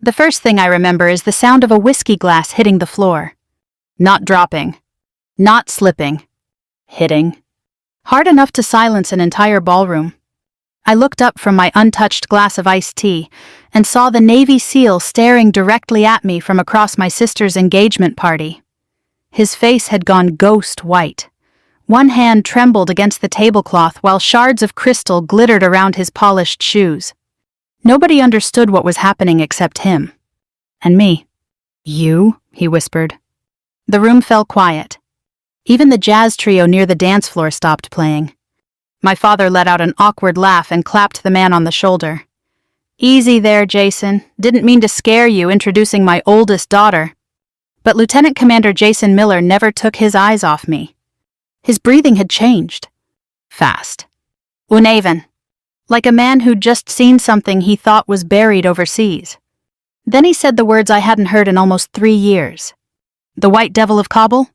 The first thing I remember is the sound of a whiskey glass hitting the floor. Not dropping. Not slipping. Hitting. Hard enough to silence an entire ballroom. I looked up from my untouched glass of iced tea and saw the Navy SEAL staring directly at me from across my sister's engagement party. His face had gone ghost white. One hand trembled against the tablecloth while shards of crystal glittered around his polished shoes. Nobody understood what was happening except him. And me. "You?" he whispered. The room fell quiet. Even the jazz trio near the dance floor stopped playing. My father let out an awkward laugh and clapped the man on the shoulder. "Easy there, Jason. Didn't mean to scare you introducing my oldest daughter." But Lieutenant Commander Jason Miller never took his eyes off me. His breathing had changed. Fast. Uneven. Like a man who'd just seen something he thought was buried overseas. Then he said the words I hadn't heard in almost 3 years. "The White Devil of Kabul?"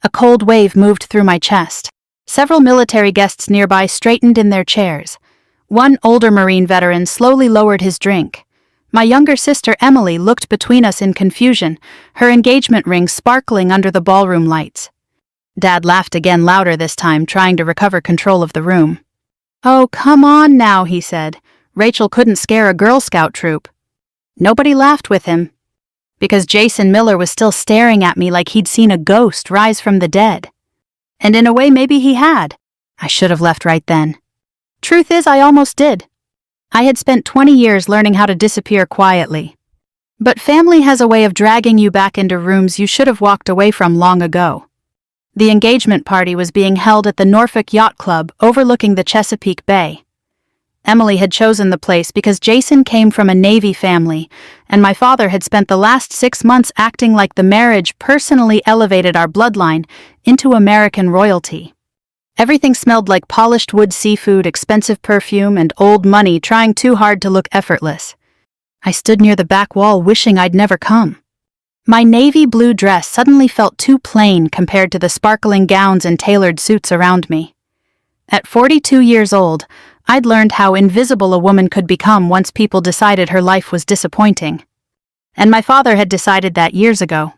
A cold wave moved through my chest. Several military guests nearby straightened in their chairs. One older Marine veteran slowly lowered his drink. My younger sister Emily looked between us in confusion, her engagement ring sparkling under the ballroom lights. Dad laughed again, louder this time, trying to recover control of the room. "Oh, come on now," he said. "Rachel couldn't scare a Girl Scout troop." Nobody laughed with him, because Jason Miller was still staring at me like he'd seen a ghost rise from the dead. And in a way, maybe he had. I should have left right then. Truth is, I almost did. I had spent 20 years learning how to disappear quietly. But family has a way of dragging you back into rooms you should have walked away from long ago. The engagement party was being held at the Norfolk Yacht Club overlooking the Chesapeake Bay. Emily had chosen the place because Jason came from a Navy family, and my father had spent the last 6 months acting like the marriage personally elevated our bloodline into American royalty. Everything smelled like polished wood seafood, expensive perfume, and old money trying too hard to look effortless. I stood near the back wall wishing I'd never come. My navy blue dress suddenly felt too plain compared to the sparkling gowns and tailored suits around me. At 42 years old, I'd learned how invisible a woman could become once people decided her life was disappointing. And my father had decided that years ago.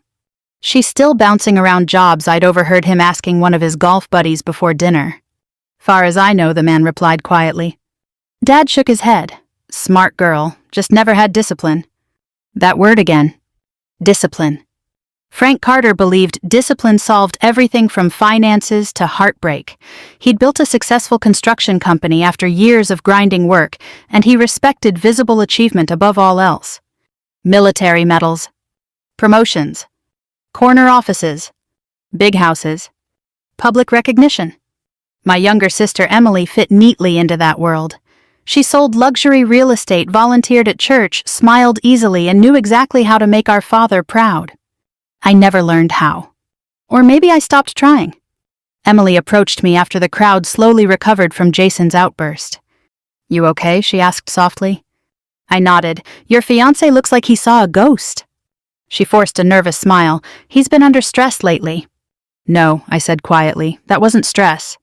"She's still bouncing around jobs," I'd overheard him asking one of his golf buddies before dinner. "Far as I know," the man replied quietly. Dad shook his head. "Smart girl, just never had discipline." That word again. Discipline. Frank Carter believed discipline solved everything from finances to heartbreak. He'd built a successful construction company after years of grinding work, and he respected visible achievement above all else. Military medals. Promotions. Corner offices. Big houses. Public recognition. My younger sister Emily fit neatly into that world. She sold luxury real estate, volunteered at church, smiled easily, and knew exactly how to make our father proud. I never learned how. Or maybe I stopped trying. Emily approached me after the crowd slowly recovered from Jason's outburst. "You okay?" she asked softly. I nodded. "Your fiancé looks like he saw a ghost." She forced a nervous smile. "He's been under stress lately." "No," I said quietly. "That wasn't stress."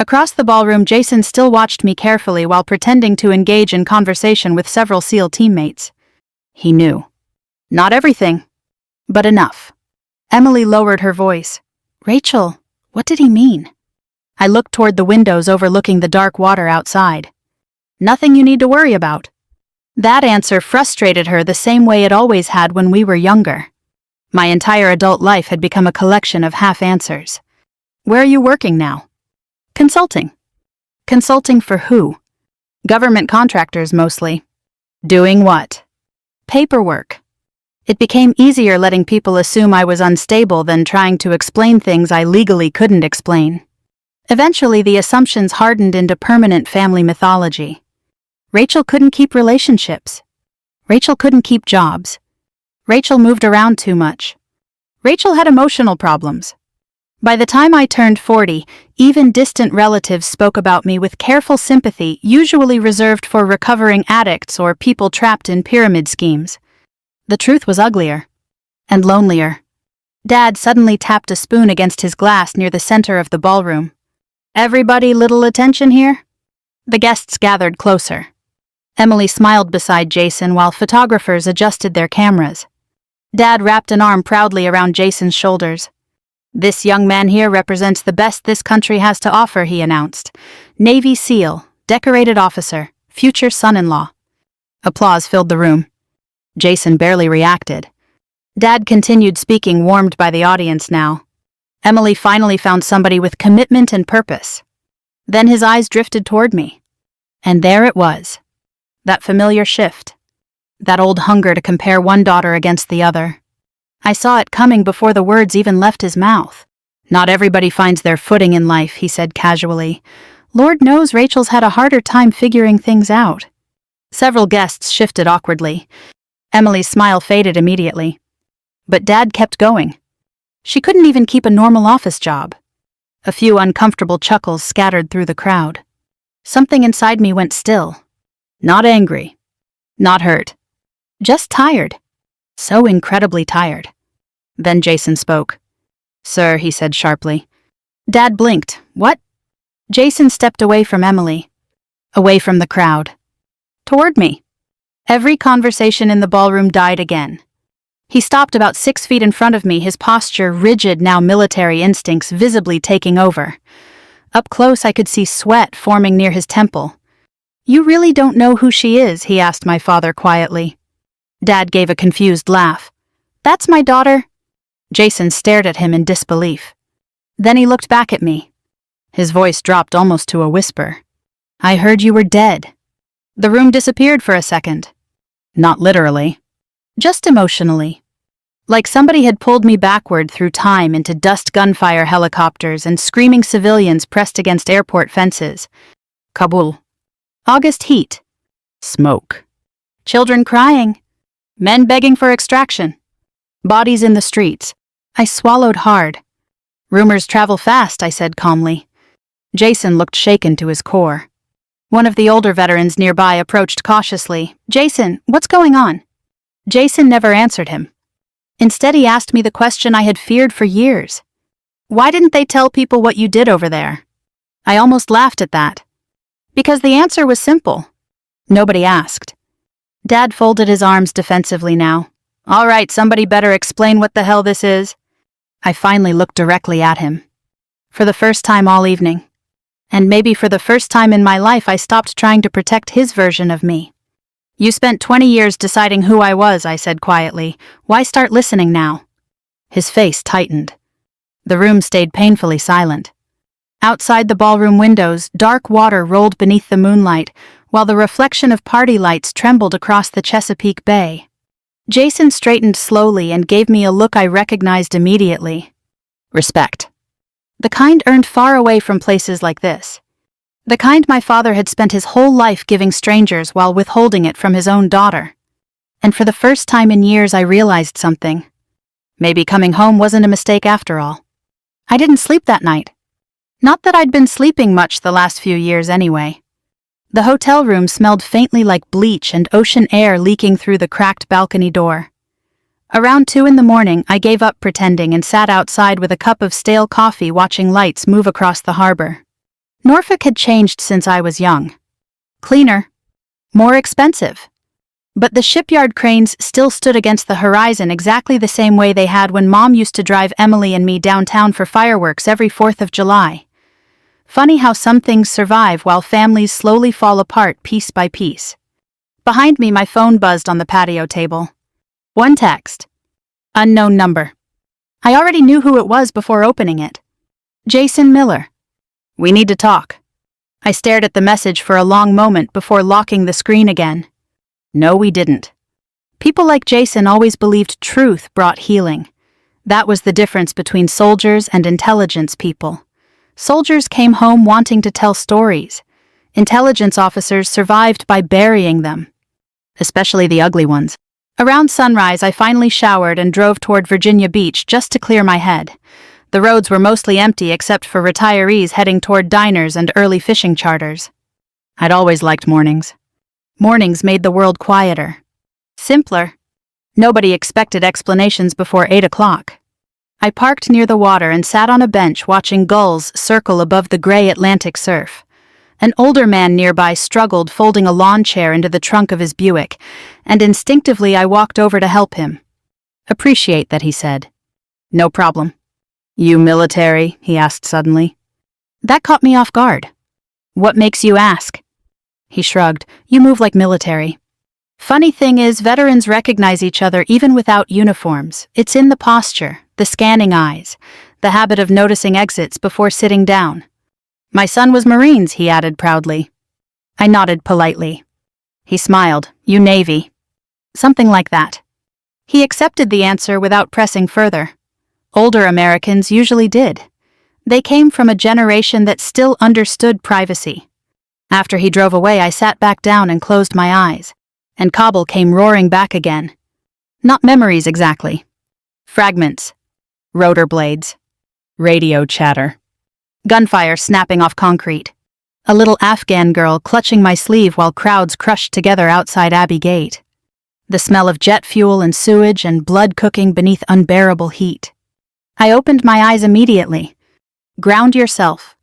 Across the ballroom, Jason still watched me carefully while pretending to engage in conversation with several SEAL teammates. He knew. Not everything, but enough. Emily lowered her voice. "Rachel, what did he mean?" I looked toward the windows overlooking the dark water outside. "Nothing you need to worry about." That answer frustrated her the same way it always had when we were younger. My entire adult life had become a collection of half-answers. "Where are you working now?" "Consulting." "Consulting for who?" "Government contractors, mostly." "Doing what?" "Paperwork." It became easier letting people assume I was unstable than trying to explain things I legally couldn't explain. Eventually, the assumptions hardened into permanent family mythology. Rachel couldn't keep relationships. Rachel couldn't keep jobs. Rachel moved around too much. Rachel had emotional problems. By the time I turned 40, even distant relatives spoke about me with careful sympathy, usually reserved for recovering addicts or people trapped in pyramid schemes. The truth was uglier. And lonelier. Dad suddenly tapped a spoon against his glass near the center of the ballroom. "Everybody little attention here?" The guests gathered closer. Emily smiled beside Jason while photographers adjusted their cameras. Dad wrapped an arm proudly around Jason's shoulders. "This young man here represents the best this country has to offer," he announced. "Navy SEAL, decorated officer, future son-in-law." Applause filled the room. Jason barely reacted. Dad continued speaking, warmed by the audience now. Emily finally found somebody with commitment and purpose. Then his eyes drifted toward me. And there it was. That familiar shift. That old hunger to compare one daughter against the other. I saw it coming before the words even left his mouth. "Not everybody finds their footing in life," he said casually. "Lord knows Rachel's had a harder time figuring things out." Several guests shifted awkwardly. Emily's smile faded immediately. But Dad kept going. She couldn't even keep a normal office job. A few uncomfortable chuckles scattered through the crowd. Something inside me went still. Not angry. Not hurt. Just tired. So incredibly tired. Then Jason spoke. "Sir," he said sharply. Dad blinked. "What?" Jason stepped away from Emily. Away from the crowd. Toward me. Every conversation in the ballroom died again. He stopped about 6 feet in front of me, his posture rigid, now military instincts visibly taking over. Up close I could see sweat forming near his temple. "You really don't know who she is?" he asked my father quietly. Dad gave a confused laugh. "That's my daughter." Jason stared at him in disbelief. Then he looked back at me. His voice dropped almost to a whisper. "I heard you were dead." The room disappeared for a second. Not literally. Just emotionally. Like somebody had pulled me backward through time into dust gunfire helicopters and screaming civilians pressed against airport fences. Kabul. August heat. Smoke. Children crying. Men begging for extraction. Bodies in the streets. I swallowed hard. "Rumors travel fast," I said calmly. Jason looked shaken to his core. One of the older veterans nearby approached cautiously. "Jason, what's going on?" Jason never answered him. Instead, he asked me the question I had feared for years. "Why didn't they tell people what you did over there?" I almost laughed at that. Because the answer was simple. Nobody asked. Dad folded his arms defensively now. "All right, somebody better explain what the hell this is." I finally looked directly at him. For the first time all evening. And maybe for the first time in my life, I stopped trying to protect his version of me. "You spent 20 years deciding who I was," I said quietly. "Why start listening now?" His face tightened. The room stayed painfully silent. Outside the ballroom windows, dark water rolled beneath the moonlight, while the reflection of party lights trembled across the Chesapeake Bay. Jason straightened slowly and gave me a look I recognized immediately. Respect. The kind earned far away from places like this. The kind my father had spent his whole life giving strangers while withholding it from his own daughter. And for the first time in years I realized something. Maybe coming home wasn't a mistake after all. I didn't sleep that night. Not that I'd been sleeping much the last few years anyway. The hotel room smelled faintly like bleach and ocean air leaking through the cracked balcony door. Around 2 in the morning, I gave up pretending and sat outside with a cup of stale coffee watching lights move across the harbor. Norfolk had changed since I was young. Cleaner. More expensive. But the shipyard cranes still stood against the horizon exactly the same way they had when Mom used to drive Emily and me downtown for fireworks every 4th of July. Funny how some things survive while families slowly fall apart piece by piece. Behind me, my phone buzzed on the patio table. One text. Unknown number. I already knew who it was before opening it. Jason Miller. "We need to talk." I stared at the message for a long moment before locking the screen again. No, we didn't. People like Jason always believed truth brought healing. That was the difference between soldiers and intelligence people. Soldiers came home wanting to tell stories. Intelligence officers survived by burying them. Especially the ugly ones. Around sunrise, I finally showered and drove toward Virginia Beach just to clear my head. The roads were mostly empty except for retirees heading toward diners and early fishing charters. I'd always liked mornings. Mornings made the world quieter. Simpler. Nobody expected explanations before 8 o'clock. I parked near the water and sat on a bench watching gulls circle above the gray Atlantic surf. An older man nearby struggled folding a lawn chair into the trunk of his Buick, and instinctively I walked over to help him. "Appreciate that," he said. "No problem." "You military?" he asked suddenly. That caught me off guard. "What makes you ask?" He shrugged. "You move like military." Funny thing is, veterans recognize each other even without uniforms. It's in the posture, the scanning eyes, the habit of noticing exits before sitting down. "My son was Marines," he added proudly. I nodded politely. He smiled. "You Navy." Something like that. He accepted the answer without pressing further. Older Americans usually did. They came from a generation that still understood privacy. After he drove away, I sat back down and closed my eyes, and Kabul came roaring back again. Not memories exactly. Fragments. Rotor blades. Radio chatter. Gunfire snapping off concrete. A little Afghan girl clutching my sleeve while crowds crushed together outside Abbey Gate. The smell of jet fuel and sewage and blood cooking beneath unbearable heat. I opened my eyes immediately. Ground yourself.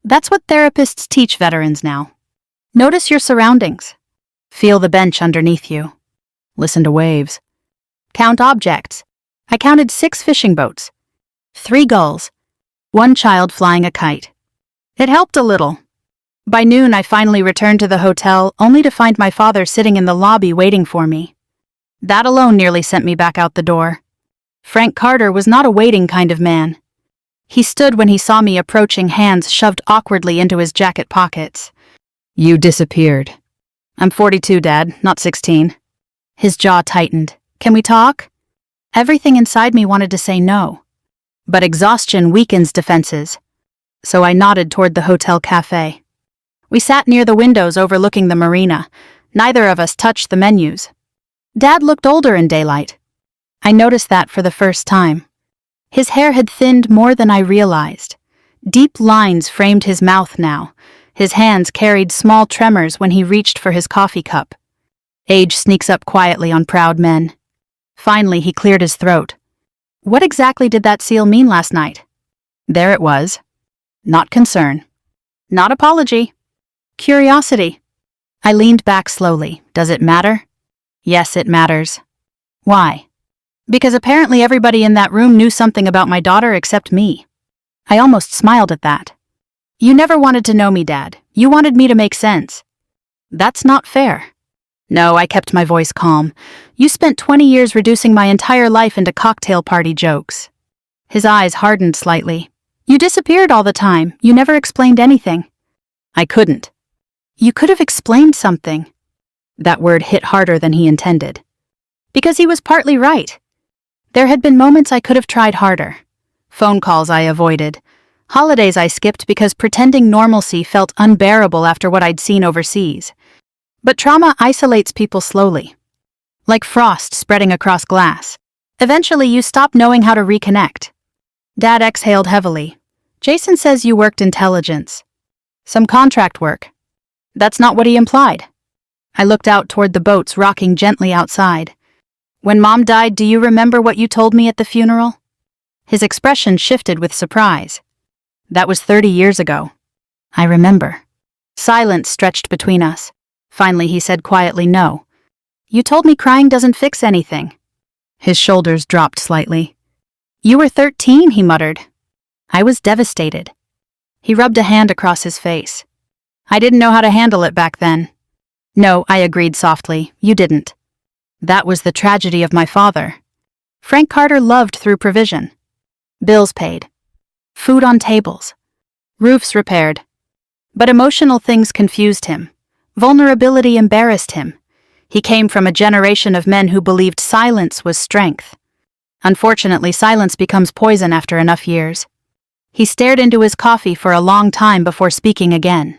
That's what therapists teach veterans now. Notice your surroundings. Feel the bench underneath you. Listen to waves. Count objects. I counted 6 fishing boats. 3 gulls. 1 child flying a kite. It helped a little. By noon, I finally returned to the hotel, only to find my father sitting in the lobby waiting for me. That alone nearly sent me back out the door. Frank Carter was not a waiting kind of man. He stood when he saw me approaching, hands shoved awkwardly into his jacket pockets. "You disappeared." "I'm 42, Dad, not 16. His jaw tightened. "Can we talk?" Everything inside me wanted to say no. But exhaustion weakens defenses. So I nodded toward the hotel cafe. We sat near the windows overlooking the marina. Neither of us touched the menus. Dad looked older in daylight. I noticed that for the first time. His hair had thinned more than I realized. Deep lines framed his mouth now. His hands carried small tremors when he reached for his coffee cup. Age sneaks up quietly on proud men. Finally, he cleared his throat. "What exactly did that seal mean last night?" There it was. Not concern. Not apology. Curiosity. I leaned back slowly. Does it matter? Yes, it matters. Why? Because apparently everybody in that room knew something about my daughter except me. I almost smiled at that. "You never wanted to know me, Dad. You wanted me to make sense." "That's not fair." "No," I kept my voice calm. "You spent 20 years reducing my entire life into cocktail party jokes." His eyes hardened slightly. "You disappeared all the time. You never explained anything." "I couldn't." "You could have explained something." That word hit harder than he intended. Because he was partly right. There had been moments I could have tried harder. Phone calls I avoided. Holidays I skipped because pretending normalcy felt unbearable after what I'd seen overseas. But trauma isolates people slowly. Like frost spreading across glass. Eventually you stop knowing how to reconnect. Dad exhaled heavily. "Jason says you worked intelligence." "Some contract work." "That's not what he implied." I looked out toward the boats rocking gently outside. "When Mom died, do you remember what you told me at the funeral?" His expression shifted with surprise. "That was 30 years ago." "I remember." Silence stretched between us. Finally he said quietly, "No. You told me crying doesn't fix anything." His shoulders dropped slightly. "You were 13, he muttered. I was devastated. He rubbed a hand across his face. "I didn't know how to handle it back then." "No," I agreed softly, "you didn't." That was the tragedy of my father. Frank Carter loved through provision. Bills paid. Food on tables. Roofs repaired. But emotional things confused him. Vulnerability embarrassed him. He came from a generation of men who believed silence was strength. Unfortunately, silence becomes poison after enough years. He stared into his coffee for a long time before speaking again.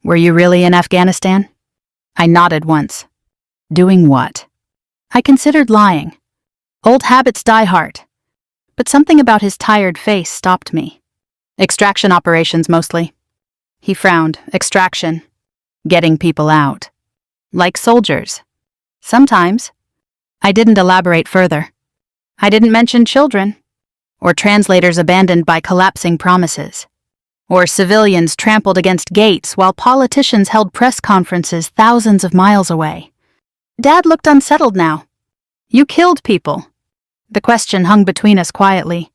"Were you really in Afghanistan?" I nodded once. "Doing what?" I considered lying. Old habits die hard. But something about his tired face stopped me. "Extraction operations mostly." He frowned. "Extraction. Getting people out. Like soldiers." "Sometimes." I didn't elaborate further. I didn't mention children. Or translators abandoned by collapsing promises. Or civilians trampled against gates while politicians held press conferences thousands of miles away. Dad looked unsettled now. You killed people. The question hung between us quietly.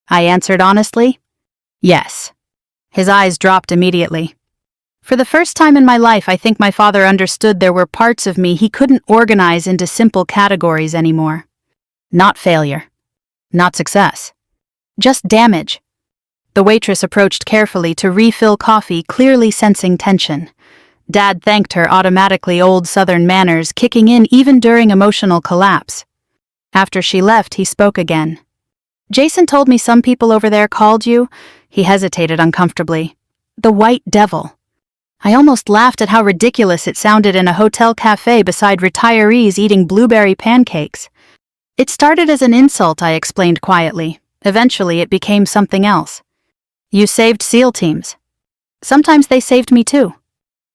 I answered honestly, yes. His eyes dropped immediately. For the first time in my life, I think my father understood there were parts of me he couldn't organize into simple categories anymore. Not failure. Not success. Just damage. The waitress approached carefully to refill coffee, clearly sensing tension. Dad thanked her, automatically, old Southern manners kicking in even during emotional collapse. After she left, he spoke again. Jason told me some people over there called you, he hesitated uncomfortably, the White Devil. I almost laughed at how ridiculous it sounded in a hotel cafe beside retirees eating blueberry pancakes. It started as an insult, I explained quietly. Eventually, it became something else. You saved SEAL teams. Sometimes they saved me too.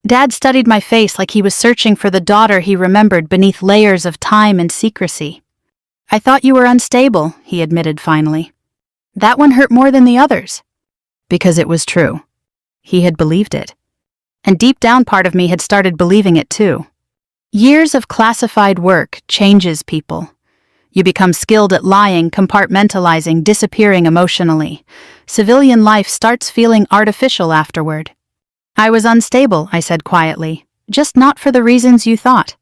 Dad studied my face like he was searching for the daughter he remembered beneath layers of time and secrecy. I thought you were unstable, he admitted finally. That one hurt more than the others. Because it was true. He had believed it. And deep down, part of me had started believing it too. Years of classified work changes people. You become skilled at lying, compartmentalizing, disappearing emotionally. Civilian life starts feeling artificial afterward. I was unstable, I said quietly, just not for the reasons you thought.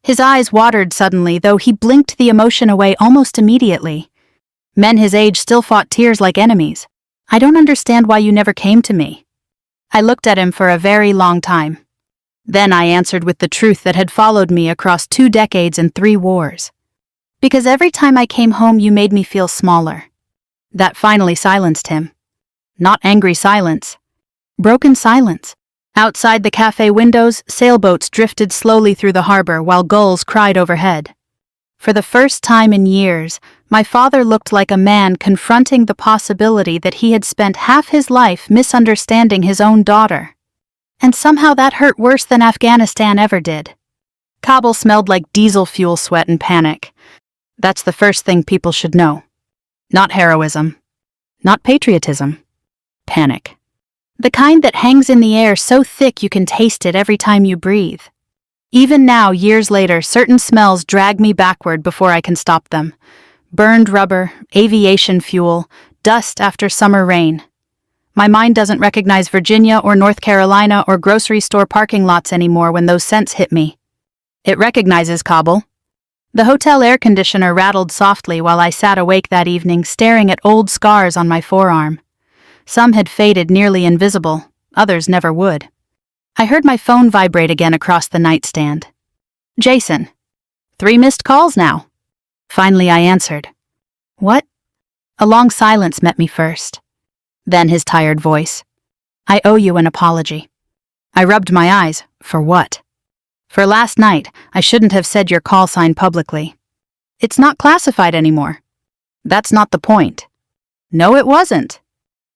His eyes watered suddenly, though he blinked the emotion away almost immediately. Men his age still fought tears like enemies. I don't understand why you never came to me. I looked at him for a very long time. Then I answered with the truth that had followed me across 2 decades and 3 wars. Because every time I came home, you made me feel smaller. That finally silenced him. Not angry silence. Broken silence. Outside the cafe windows, sailboats drifted slowly through the harbor while gulls cried overhead. For the first time in years, my father looked like a man confronting the possibility that he had spent half his life misunderstanding his own daughter. And somehow that hurt worse than Afghanistan ever did. Kabul smelled like diesel fuel, sweat, and panic. That's the first thing people should know. Not heroism. Not patriotism. Panic. The kind that hangs in the air so thick you can taste it every time you breathe. Even now, years later, certain smells drag me backward before I can stop them. Burned rubber, aviation fuel, dust after summer rain. My mind doesn't recognize Virginia or North Carolina or grocery store parking lots anymore when those scents hit me. It recognizes Kabul. The hotel air conditioner rattled softly while I sat awake that evening, staring at old scars on my forearm. Some had faded, nearly invisible, others never would. I heard my phone vibrate again across the nightstand. Jason. 3 missed calls now. Finally I answered. What? A long silence met me first. Then his tired voice. I owe you an apology. I rubbed my eyes. For what? For last night, I shouldn't have said your call sign publicly. It's not classified anymore. That's not the point. No, it wasn't.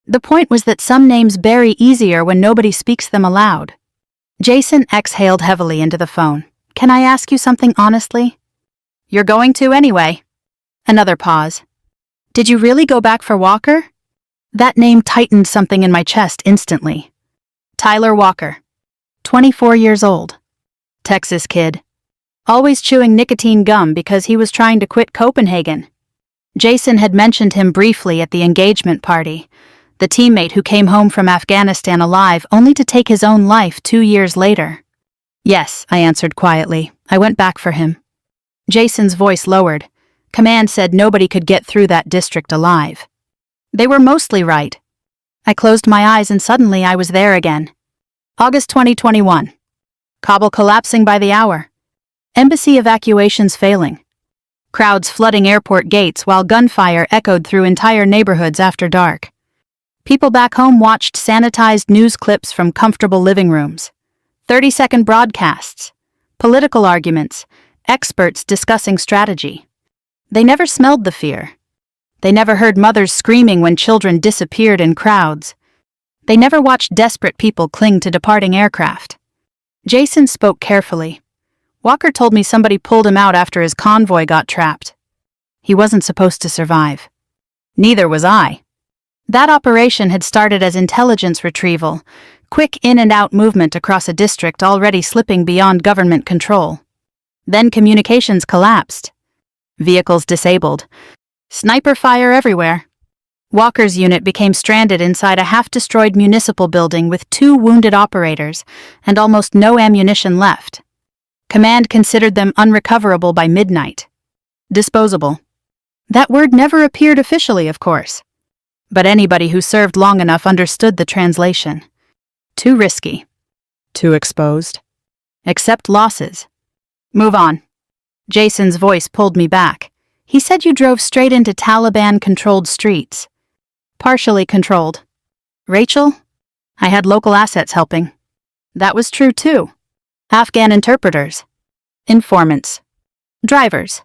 The point was that some names bury easier when nobody speaks them aloud. Jason exhaled heavily into the phone. Can I ask you something honestly? You're going to anyway. Another pause. Did you really go back for Walker? That name tightened something in my chest instantly. Tyler Walker. 24 years old. Texas kid. Always chewing nicotine gum because he was trying to quit Copenhagen. Jason had mentioned him briefly at the engagement party. The teammate who came home from Afghanistan alive only to take his own life 2 years later. Yes, I answered quietly. I went back for him. Jason's voice lowered. Command said nobody could get through that district alive. They were mostly right. I closed my eyes and suddenly I was there again. August 2021. Kabul collapsing by the hour. Embassy evacuations failing. Crowds flooding airport gates while gunfire echoed through entire neighborhoods after dark. People back home watched sanitized news clips from comfortable living rooms. 30-second broadcasts. Political arguments. Experts discussing strategy. They never smelled the fear. They never heard mothers screaming when children disappeared in crowds. They never watched desperate people cling to departing aircraft. Jason spoke carefully. Walker told me somebody pulled him out after his convoy got trapped. He wasn't supposed to survive. Neither was I. That operation had started as intelligence retrieval, quick in and out movement across a district already slipping beyond government control. Then communications collapsed. Vehicles disabled. Sniper fire everywhere. Walker's unit became stranded inside a half-destroyed municipal building with 2 wounded operators and almost no ammunition left. Command considered them unrecoverable by midnight. Disposable. That word never appeared officially, of course. But anybody who served long enough understood the translation. Too risky. Too exposed. Accept losses. Move on. Jason's voice pulled me back. He said you drove straight into Taliban-controlled streets. Partially controlled. Rachel? I had local assets helping. That was true too. Afghan interpreters. Informants. Drivers.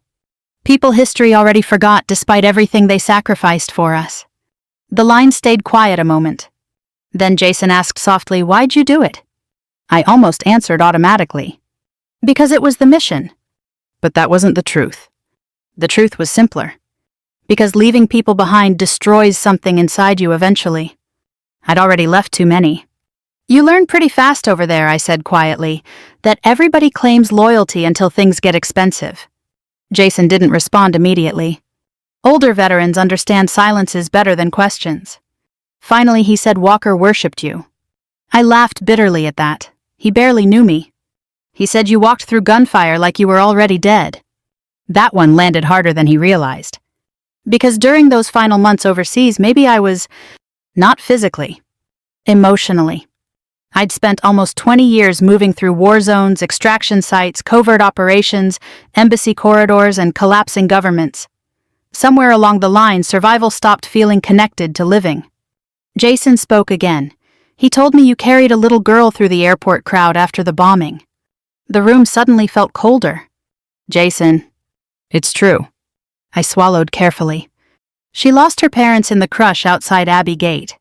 People history already forgot despite everything they sacrificed for us. The line stayed quiet a moment. Then Jason asked softly, "Why'd you do it?" I almost answered automatically. Because it was the mission. But that wasn't the truth. The truth was simpler. Because leaving people behind destroys something inside you eventually. I'd already left too many. You learn pretty fast over there, I said quietly, that everybody claims loyalty until things get expensive. Jason didn't respond immediately. Older veterans understand silences better than questions. Finally, he said Walker worshipped you. I laughed bitterly at that. He barely knew me. He said you walked through gunfire like you were already dead. That one landed harder than he realized. Because during those final months overseas, maybe I was, not physically, emotionally. I'd spent almost 20 years moving through war zones, extraction sites, covert operations, embassy corridors, and collapsing governments. Somewhere along the line, survival stopped feeling connected to living. Jason spoke again. He told me you carried a little girl through the airport crowd after the bombing. The room suddenly felt colder. Jason, it's true. I swallowed carefully. She lost her parents in the crush outside Abbey Gate.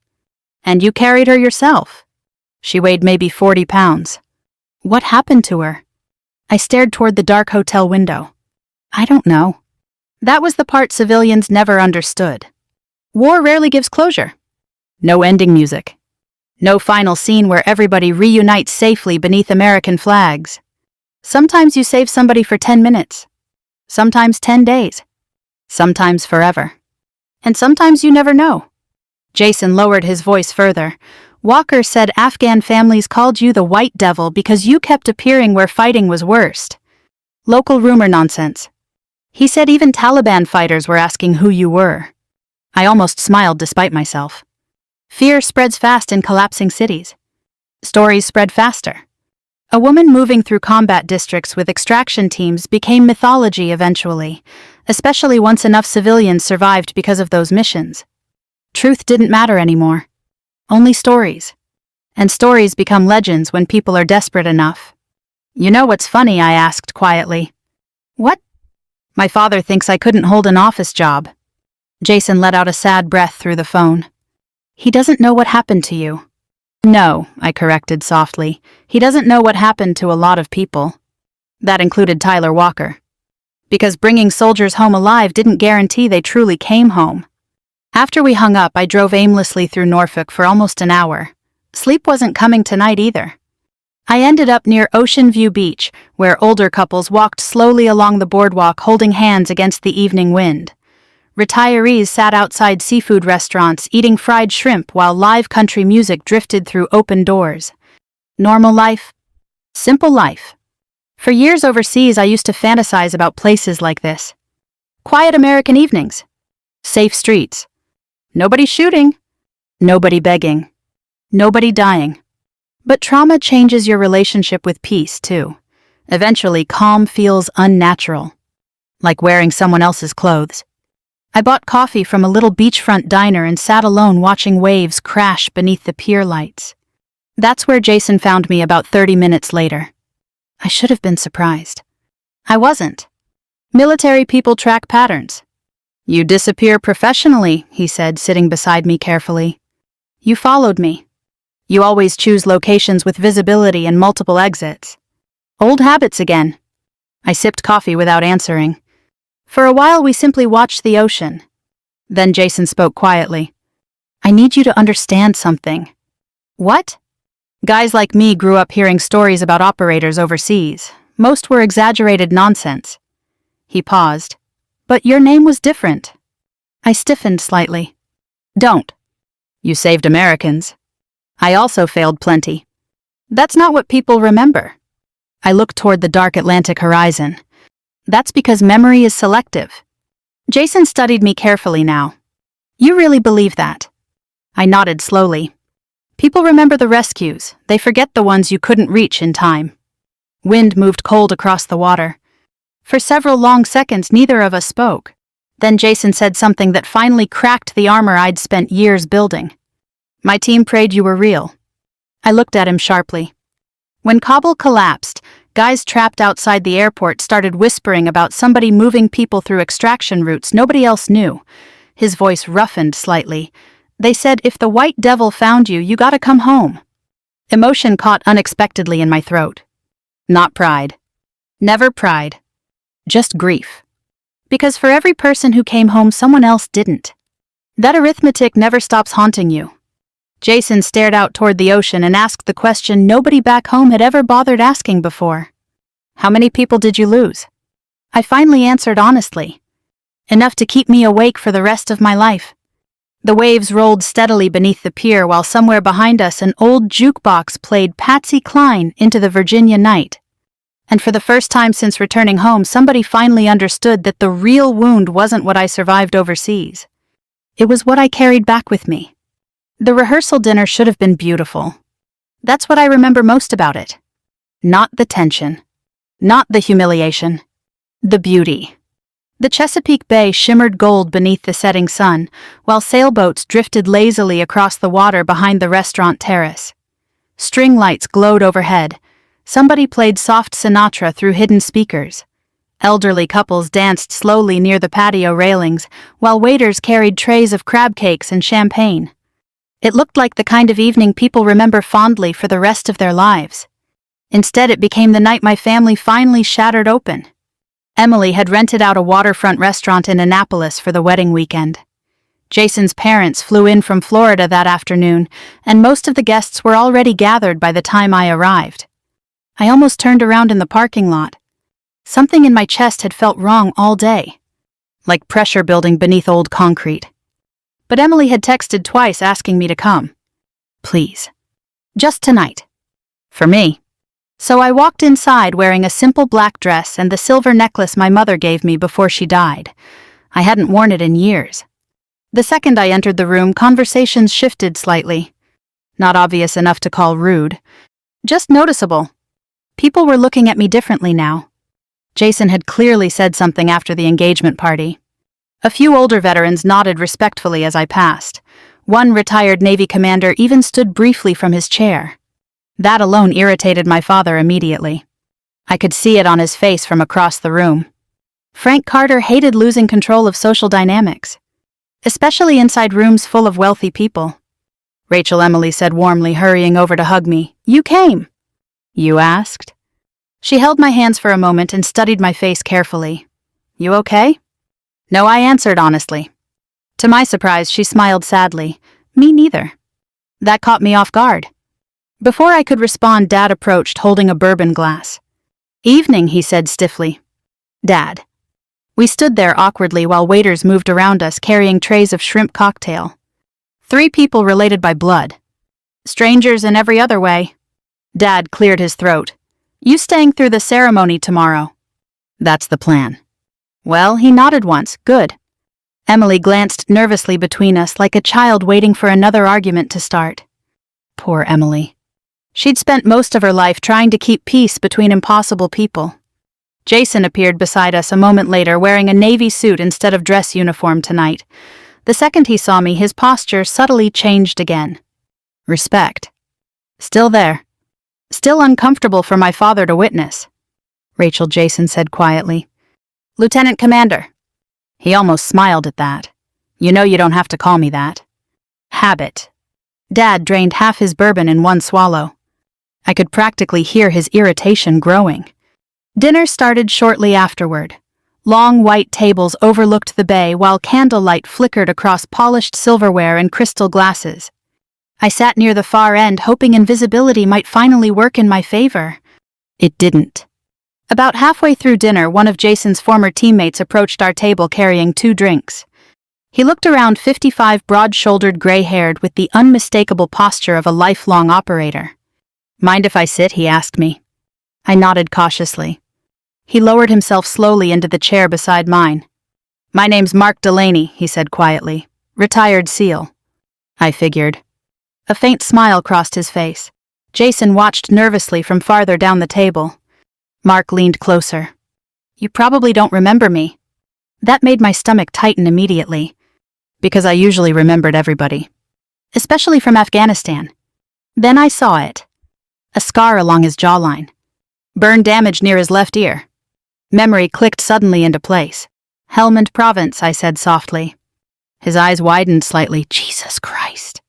And you carried her yourself. She weighed maybe 40 pounds. What happened to her? I stared toward the dark hotel window. I don't know. That was the part civilians never understood. War rarely gives closure. No ending music. No final scene where everybody reunites safely beneath American flags. Sometimes you save somebody for 10 minutes. Sometimes 10 days. Sometimes forever. And sometimes you never know. Jason lowered his voice further. Walker said Afghan families called you the White Devil because you kept appearing where fighting was worst. Local rumor nonsense. He said even Taliban fighters were asking who you were. I almost smiled despite myself. Fear spreads fast in collapsing cities. Stories spread faster. A woman moving through combat districts with extraction teams became mythology eventually, especially once enough civilians survived because of those missions. Truth didn't matter anymore. Only stories. And stories become legends when people are desperate enough. You know what's funny? I asked quietly. What? My father thinks I couldn't hold an office job. Jason let out a sad breath through the phone. He doesn't know what happened to you. No, I corrected softly. He doesn't know what happened to a lot of people. That included Tyler Walker. Because bringing soldiers home alive didn't guarantee they truly came home. After we hung up, I drove aimlessly through Norfolk for almost an hour. Sleep wasn't coming tonight either. I ended up near Ocean View Beach, where older couples walked slowly along the boardwalk holding hands against the evening wind. Retirees sat outside seafood restaurants eating fried shrimp while live country music drifted through open doors. Normal life. Simple life. For years overseas, I used to fantasize about places like this. Quiet American evenings. Safe streets. Nobody shooting. Nobody begging. Nobody dying. But trauma changes your relationship with peace, too. Eventually, calm feels unnatural. Like wearing someone else's clothes. I bought coffee from a little beachfront diner and sat alone watching waves crash beneath the pier lights. That's where Jason found me about 30 minutes later. I should have been surprised. I wasn't. Military people track patterns. You disappear professionally, he said, sitting beside me carefully. You followed me. You always choose locations with visibility and multiple exits. Old habits again. I sipped coffee without answering. For a while we simply watched the ocean. Then Jason spoke quietly. I need you to understand something. What? Guys like me grew up hearing stories about operators overseas. Most were exaggerated nonsense. He paused. But your name was different. I stiffened slightly. Don't. You saved Americans. I also failed plenty. That's not what people remember. I looked toward the dark Atlantic horizon. That's because memory is selective. Jason studied me carefully now. You really believe that? I nodded slowly. People remember the rescues. They forget the ones you couldn't reach in time. Wind moved cold across the water. For several long seconds, neither of us spoke. Then Jason said something that finally cracked the armor I'd spent years building. My team prayed you were real. I looked at him sharply. When Kabul collapsed, guys trapped outside the airport started whispering about somebody moving people through extraction routes nobody else knew. His voice roughened slightly. They said if the white devil found you, you gotta come home. Emotion caught unexpectedly in my throat. Not pride. Never pride. Just grief. Because for every person who came home, someone else didn't. That arithmetic never stops haunting you. Jason stared out toward the ocean and asked the question nobody back home had ever bothered asking before. How many people did you lose? I finally answered honestly. Enough to keep me awake for the rest of my life. The waves rolled steadily beneath the pier while somewhere behind us an old jukebox played Patsy Cline into the Virginia night. And for the first time since returning home, somebody finally understood that the real wound wasn't what I survived overseas. It was what I carried back with me. The rehearsal dinner should have been beautiful. That's what I remember most about it. Not the tension. Not the humiliation. The beauty. The Chesapeake Bay shimmered gold beneath the setting sun, while sailboats drifted lazily across the water behind the restaurant terrace. String lights glowed overhead. Somebody played soft Sinatra through hidden speakers. Elderly couples danced slowly near the patio railings, while waiters carried trays of crab cakes and champagne. It looked like the kind of evening people remember fondly for the rest of their lives. Instead, it became the night my family finally shattered open. Emily had rented out a waterfront restaurant in Annapolis for the wedding weekend. Jason's parents flew in from Florida that afternoon, and most of the guests were already gathered by the time I arrived. I almost turned around in the parking lot. Something in my chest had felt wrong all day, like pressure building beneath old concrete. But Emily had texted twice asking me to come. Please. Just tonight. For me. So I walked inside wearing a simple black dress and the silver necklace my mother gave me before she died. I hadn't worn it in years. The second I entered the room, conversations shifted slightly. Not obvious enough to call rude. Just noticeable. People were looking at me differently now. Jason had clearly said something after the engagement party. A few older veterans nodded respectfully as I passed. One retired Navy commander even stood briefly from his chair. That alone irritated my father immediately. I could see it on his face from across the room. Frank Carter hated losing control of social dynamics, especially inside rooms full of wealthy people. Rachel, Emily said warmly, hurrying over to hug me. You came. You asked? She held my hands for a moment and studied my face carefully. You okay? No, I answered honestly. To my surprise, she smiled sadly. Me neither. That caught me off guard. Before I could respond, Dad approached, holding a bourbon glass. Evening, he said stiffly. Dad. We stood there awkwardly while waiters moved around us carrying trays of shrimp cocktail. 3 people related by blood. Strangers in every other way. Dad cleared his throat. You staying through the ceremony tomorrow? That's the plan. Well, he nodded once. Good. Emily glanced nervously between us like a child waiting for another argument to start. Poor Emily. She'd spent most of her life trying to keep peace between impossible people. Jason appeared beside us a moment later wearing a navy suit instead of dress uniform tonight. The second he saw me, his posture subtly changed again. Respect. Still there. Still uncomfortable for my father to witness. Rachel, Jason said quietly. Lieutenant Commander. He almost smiled at that. You know you don't have to call me that. Habit. Dad drained half his bourbon in one swallow. I could practically hear his irritation growing. Dinner started shortly afterward. Long white tables overlooked the bay while candlelight flickered across polished silverware and crystal glasses. I sat near the far end hoping invisibility might finally work in my favor. It didn't. About halfway through dinner, one of Jason's former teammates approached our table carrying 2 drinks. He looked around 55, broad-shouldered, gray-haired, with the unmistakable posture of a lifelong operator. "Mind if I sit?" he asked me. I nodded cautiously. He lowered himself slowly into the chair beside mine. "My name's Mark Delaney," he said quietly. "Retired SEAL." I figured. A faint smile crossed his face. Jason watched nervously from farther down the table. Mark leaned closer. "You probably don't remember me." That made my stomach tighten immediately, because I usually remembered everybody, especially from Afghanistan. Then I saw it. A scar along his jawline. Burn damage near his left ear. Memory clicked suddenly into place. "Helmand Province," I said softly. His eyes widened slightly. "Jesus Christ.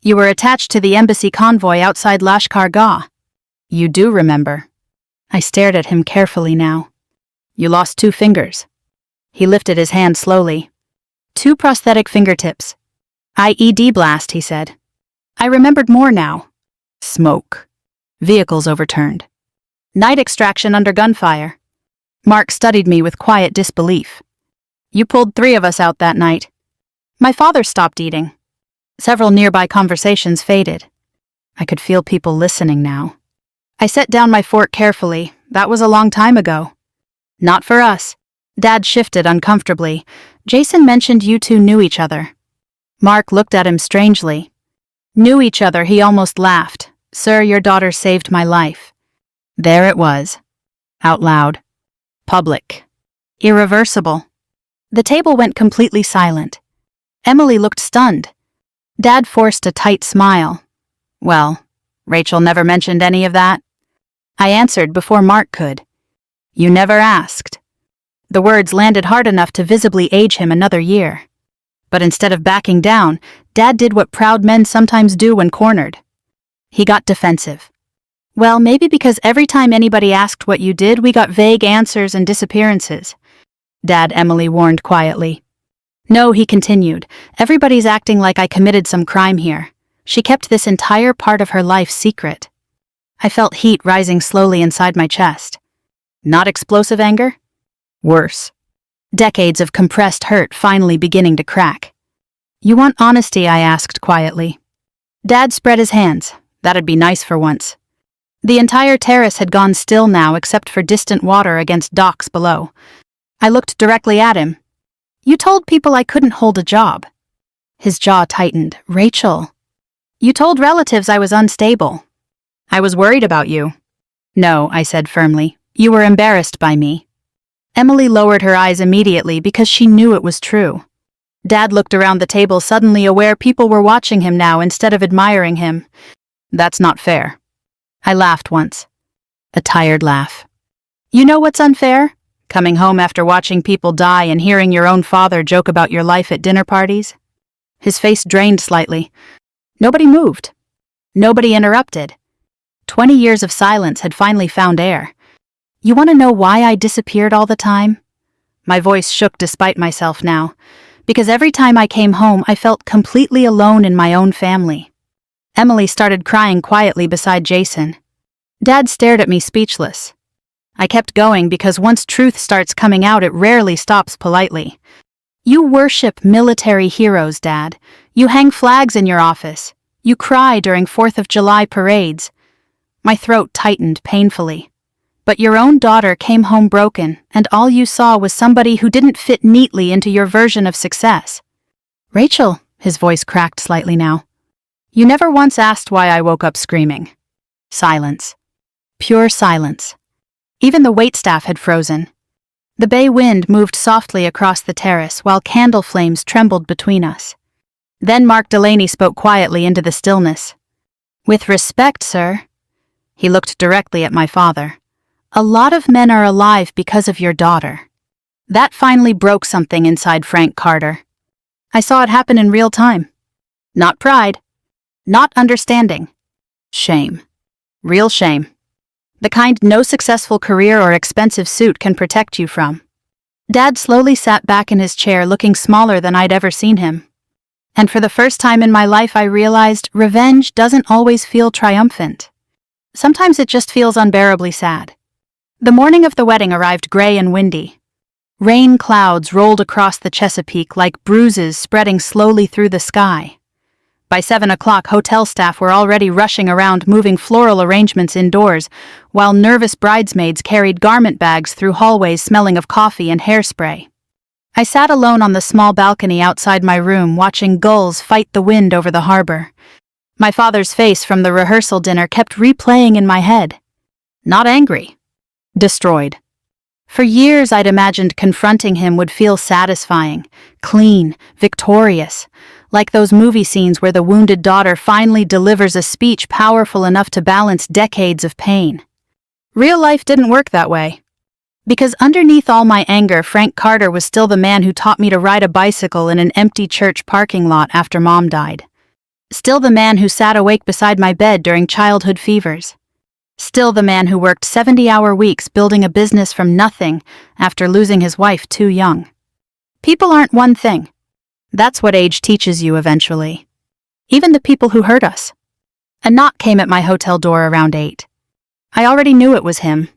You were attached to the embassy convoy outside Lashkar Gah. You do remember." I stared at him carefully now. "You lost 2 fingers." He lifted his hand slowly. 2 prosthetic fingertips. IED blast, he said. I remembered more now. Smoke. Vehicles overturned. Night extraction under gunfire. Mark studied me with quiet disbelief. "You pulled 3 of us out that night." My father stopped eating. Several nearby conversations faded. I could feel people listening now. I set down my fork carefully. That was a long time ago. "Not for us." Dad shifted uncomfortably. "Jason mentioned you 2 knew each other." Mark looked at him strangely. "Knew each other," he almost laughed. "Sir, your daughter saved my life." There it was. Out loud. Public. Irreversible. The table went completely silent. Emily looked stunned. Dad forced a tight smile. "Well, Rachel never mentioned any of that." I answered before Mark could. "You never asked." The words landed hard enough to visibly age him another year. But instead of backing down, Dad did what proud men sometimes do when cornered. He got defensive. "Well, maybe because every time anybody asked what you did, we got vague answers and disappearances." Dad, Emily warned quietly. "No," he continued, "everybody's acting like I committed some crime here. She kept this entire part of her life secret." I felt heat rising slowly inside my chest. Not explosive anger? Worse. Decades of compressed hurt finally beginning to crack. "You want honesty?" I asked quietly. Dad spread his hands. That'd be nice for once. The entire terrace had gone still now except for distant water against docks below. I looked directly at him. "You told people I couldn't hold a job." His jaw tightened. "Rachel." "You told relatives I was unstable." "I was worried about you." "No," I said firmly. "You were embarrassed by me." Emily lowered her eyes immediately because she knew it was true. Dad looked around the table, suddenly aware people were watching him now instead of admiring him. "That's not fair." I laughed once. A tired laugh. "You know what's unfair? Coming home after watching people die and hearing your own father joke about your life at dinner parties." His face drained slightly. Nobody moved. Nobody interrupted. 20 years of silence had finally found air. "You want to know why I disappeared all the time?" My voice shook despite myself now. "Because every time I came home, I felt completely alone in my own family." Emily started crying quietly beside Jason. Dad stared at me speechless. I kept going because once truth starts coming out, it rarely stops politely. "You worship military heroes, Dad. You hang flags in your office. You cry during 4th of July parades." My throat tightened painfully. "But your own daughter came home broken, and all you saw was somebody who didn't fit neatly into your version of success." "Rachel," his voice cracked slightly now. "You never once asked why I woke up screaming." Silence. Pure silence. Even the waitstaff had frozen. The bay wind moved softly across the terrace while candle flames trembled between us. Then Mark Delaney spoke quietly into the stillness. "With respect, sir." He looked directly at my father. "A lot of men are alive because of your daughter." That finally broke something inside Frank Carter. I saw it happen in real time. Not pride. Not understanding. Shame. Real shame. The kind no successful career or expensive suit can protect you from. Dad slowly sat back in his chair, looking smaller than I'd ever seen him. And for the first time in my life, I realized revenge doesn't always feel triumphant. Sometimes it just feels unbearably sad. The morning of the wedding arrived gray and windy. Rain clouds rolled across the Chesapeake like bruises spreading slowly through the sky. By 7 o'clock, hotel staff were already rushing around moving floral arrangements indoors, while nervous bridesmaids carried garment bags through hallways smelling of coffee and hairspray. I sat alone on the small balcony outside my room, watching gulls fight the wind over the harbor. My father's face from the rehearsal dinner kept replaying in my head. Not angry. Destroyed. For years I'd imagined confronting him would feel satisfying, clean, victorious, like those movie scenes where the wounded daughter finally delivers a speech powerful enough to balance decades of pain. Real life didn't work that way. Because underneath all my anger, Frank Carter was still the man who taught me to ride a bicycle in an empty church parking lot after Mom died. Still the man who sat awake beside my bed during childhood fevers. Still the man who worked 70-hour weeks building a business from nothing after losing his wife too young. People aren't one thing. That's what age teaches you eventually. Even the people who hurt us. A knock came at my hotel door around 8. I already knew it was him.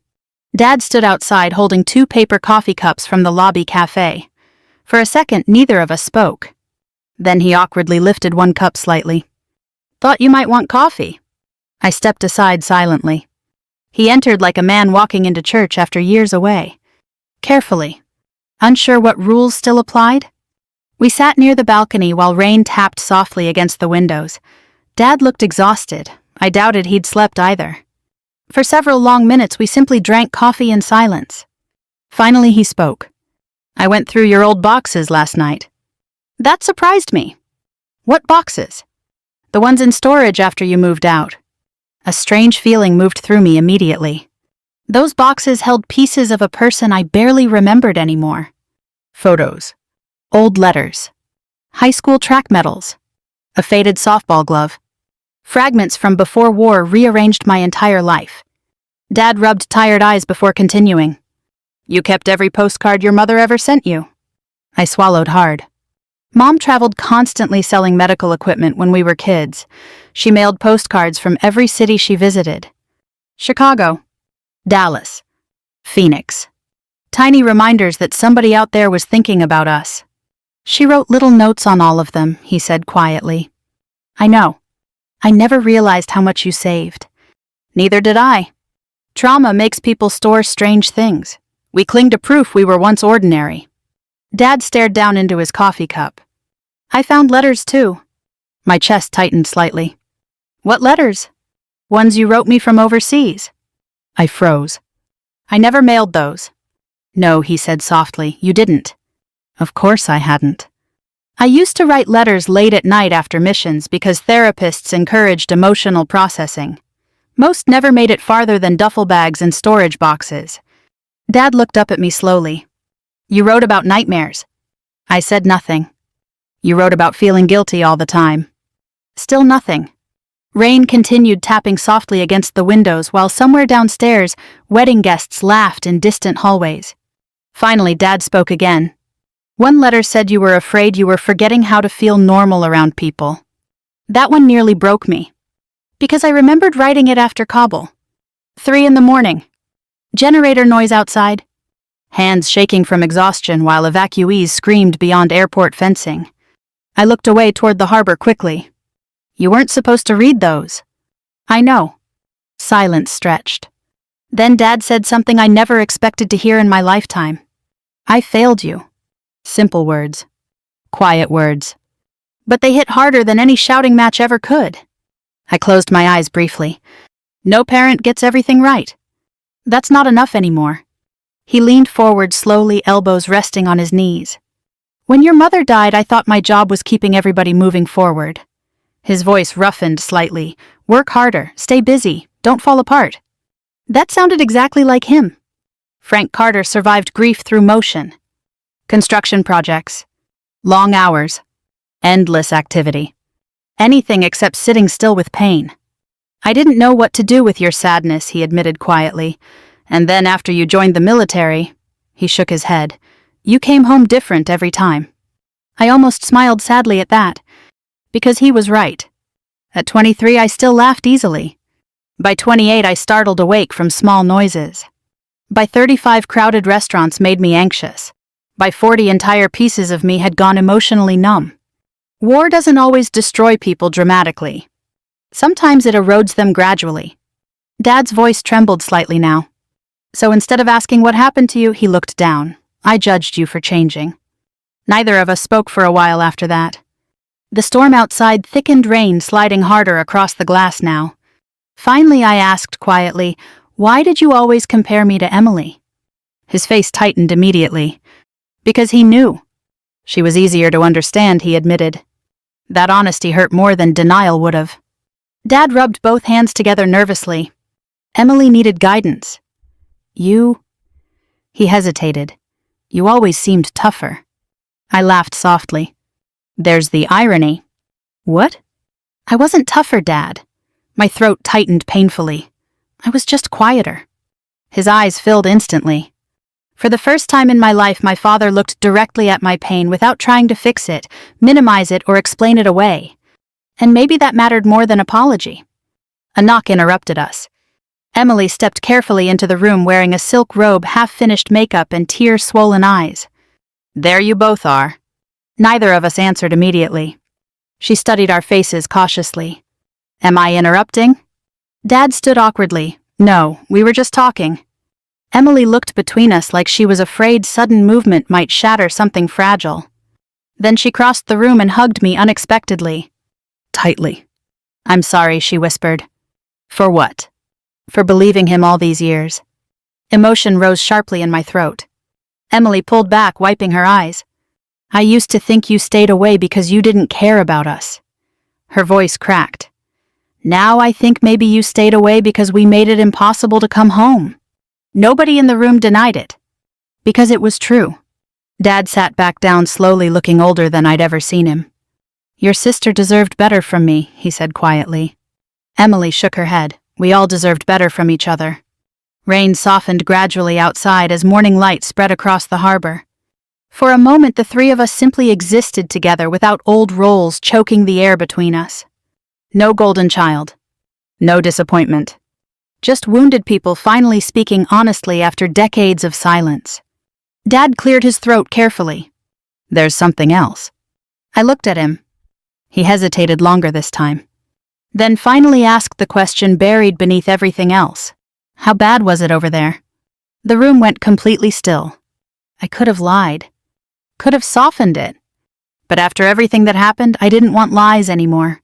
Dad stood outside holding 2 paper coffee cups from the lobby cafe. For a second, neither of us spoke. Then he awkwardly lifted one cup slightly. "Thought you might want coffee." I stepped aside silently. He entered like a man walking into church after years away. Carefully, unsure what rules still applied. We sat near the balcony while rain tapped softly against the windows. Dad looked exhausted. I doubted he'd slept either. For several long minutes, we simply drank coffee in silence. Finally, he spoke. "I went through your old boxes last night." That surprised me. "What boxes?" "The ones in storage after you moved out." A strange feeling moved through me immediately. Those boxes held pieces of a person I barely remembered anymore. Photos. Old letters. High school track medals. A faded softball glove. Fragments from before war rearranged my entire life. Dad rubbed tired eyes before continuing. "You kept every postcard your mother ever sent you." I swallowed hard. Mom traveled constantly selling medical equipment when we were kids. She mailed postcards from every city she visited. Chicago. Dallas. Phoenix. Tiny reminders that somebody out there was thinking about us. "She wrote little notes on all of them," he said quietly. "I know. I never realized how much you saved." "Neither did I. Trauma makes people store strange things. We cling to proof we were once ordinary." Dad stared down into his coffee cup. "I found letters too." My chest tightened slightly. "What letters?" "Ones you wrote me from overseas." I froze. "I never mailed those." "No," he said softly, "you didn't." Of course I hadn't. I used to write letters late at night after missions because therapists encouraged emotional processing. Most never made it farther than duffel bags and storage boxes. Dad looked up at me slowly. "You wrote about nightmares." I said nothing. "You wrote about feeling guilty all the time." Still nothing. Rain continued tapping softly against the windows while somewhere downstairs, wedding guests laughed in distant hallways. Finally, Dad spoke again. "One letter said you were afraid you were forgetting how to feel normal around people." That one nearly broke me. Because I remembered writing it after Kabul. 3 a.m. Generator noise outside. Hands shaking from exhaustion while evacuees screamed beyond airport fencing. I looked away toward the harbor quickly. "You weren't supposed to read those." "I know." Silence stretched. Then Dad said something I never expected to hear in my lifetime. "I failed you." Simple words. Quiet words. But they hit harder than any shouting match ever could. I closed my eyes briefly. No parent gets everything right. That's not enough anymore. He leaned forward slowly, elbows resting on his knees. "When your mother died, I thought my job was keeping everybody moving forward." His voice roughened slightly. "Work harder, stay busy, don't fall apart." That sounded exactly like him. Frank Carter survived grief through motion. Construction projects. Long hours. Endless activity. Anything except sitting still with pain. "I didn't know what to do with your sadness," he admitted quietly. "And then after you joined the military," he shook his head, You came home different every time. I almost smiled sadly at that, because he was right. At 23, I still laughed easily. By 28, I startled awake from small noises. By 35, crowded restaurants made me anxious. By 40, entire pieces of me had gone emotionally numb. War doesn't always destroy people dramatically. Sometimes it erodes them gradually. Dad's voice trembled slightly now. So instead of asking what happened to you, he looked down. I judged you for changing. Neither of us spoke for a while after that. The storm outside thickened, rain sliding harder across the glass now. Finally, I asked quietly, "Why did you always compare me to Emily?" His face tightened immediately. Because he knew. She was easier to understand, he admitted. That honesty hurt more than denial would have. Dad rubbed both hands together nervously. Emily needed guidance. You... He hesitated. You always seemed tougher. I laughed softly. There's the irony. What? I wasn't tougher, Dad. My throat tightened painfully. I was just quieter. His eyes filled instantly. For the first time in my life, my father looked directly at my pain without trying to fix it, minimize it, or explain it away. And maybe that mattered more than apology. A knock interrupted us. Emily stepped carefully into the room wearing a silk robe, half-finished makeup, and tear-swollen eyes. There you both are. Neither of us answered immediately. She studied our faces cautiously. Am I interrupting? Dad stood awkwardly. No, we were just talking. Emily looked between us like she was afraid sudden movement might shatter something fragile. Then she crossed the room and hugged me unexpectedly. Tightly. I'm sorry, she whispered. For what? For believing him all these years. Emotion rose sharply in my throat. Emily pulled back, wiping her eyes. I used to think you stayed away because you didn't care about us. Her voice cracked. Now I think maybe you stayed away because we made it impossible to come home. Nobody in the room denied it. Because it was true. Dad sat back down slowly, looking older than I'd ever seen him. Your sister deserved better from me, he said quietly. Emily shook her head. We all deserved better from each other. Rain softened gradually outside as morning light spread across the harbor. For a moment, the three of us simply existed together without old roles choking the air between us. No golden child. No disappointment. Just wounded people finally speaking honestly after decades of silence. Dad cleared his throat carefully. There's something else. I looked at him. He hesitated longer this time. Then finally asked the question buried beneath everything else. How bad was it over there? The room went completely still. I could have lied. Could have softened it. But after everything that happened, I didn't want lies anymore.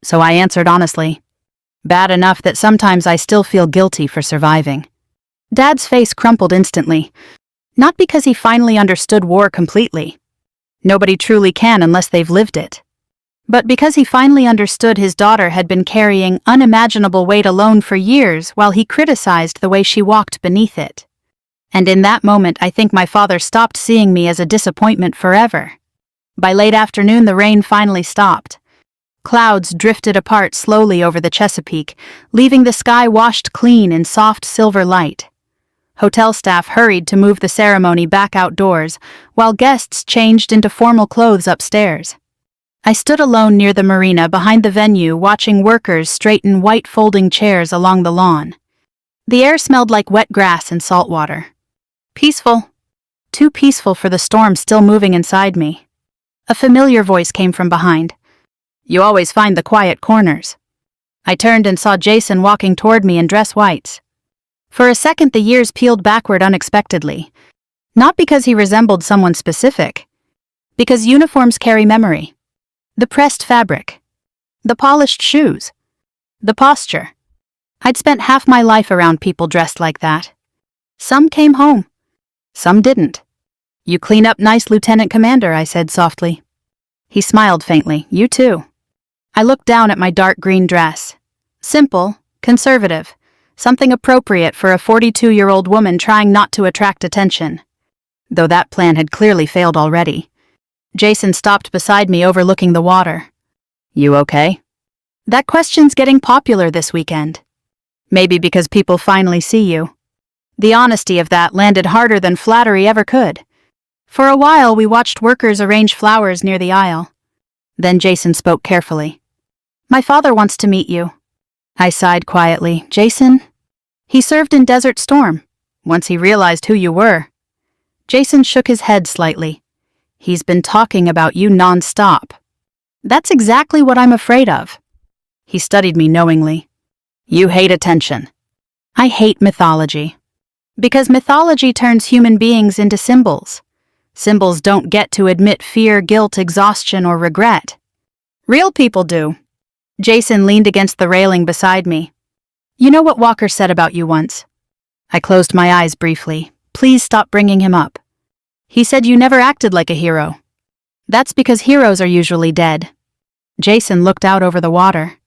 So I answered honestly. Bad enough that sometimes I still feel guilty for surviving. Dad's face crumpled instantly. Not because he finally understood war completely. Nobody truly can unless they've lived it. But because he finally understood his daughter had been carrying unimaginable weight alone for years while he criticized the way she walked beneath it. And in that moment, I think my father stopped seeing me as a disappointment forever. By late afternoon, the rain finally stopped. Clouds drifted apart slowly over the Chesapeake, leaving the sky washed clean in soft silver light. Hotel staff hurried to move the ceremony back outdoors, while guests changed into formal clothes upstairs. I stood alone near the marina behind the venue, watching workers straighten white folding chairs along the lawn. The air smelled like wet grass and salt water. Peaceful. Too peaceful for the storm still moving inside me. A familiar voice came from behind. You always find the quiet corners. I turned and saw Jason walking toward me in dress whites. For a second, the years peeled backward unexpectedly. Not because he resembled someone specific. Because uniforms carry memory. The pressed fabric. The polished shoes. The posture. I'd spent half my life around people dressed like that. Some came home. Some didn't. You clean up nice, Lieutenant Commander, I said softly. He smiled faintly. You too. I looked down at my dark green dress. Simple, conservative, something appropriate for a 42-year-old woman trying not to attract attention. Though that plan had clearly failed already. Jason stopped beside me, overlooking the water. You okay? That question's getting popular this weekend. Maybe because people finally see you. The honesty of that landed harder than flattery ever could. For a while, we watched workers arrange flowers near the aisle. Then Jason spoke carefully. "My father wants to meet you." I sighed quietly. "Jason?" "He served in Desert Storm. Once he realized who you were." Jason shook his head slightly. "He's been talking about you non-stop." "That's exactly what I'm afraid of." He studied me knowingly. "You hate attention." "I hate mythology. Because mythology turns human beings into symbols. Symbols don't get to admit fear, guilt, exhaustion, or regret. Real people do." Jason leaned against the railing beside me. "You know what Walker said about you once?" I closed my eyes briefly. "Please stop bringing him up." "He said you never acted like a hero." "That's because heroes are usually dead." Jason looked out over the water.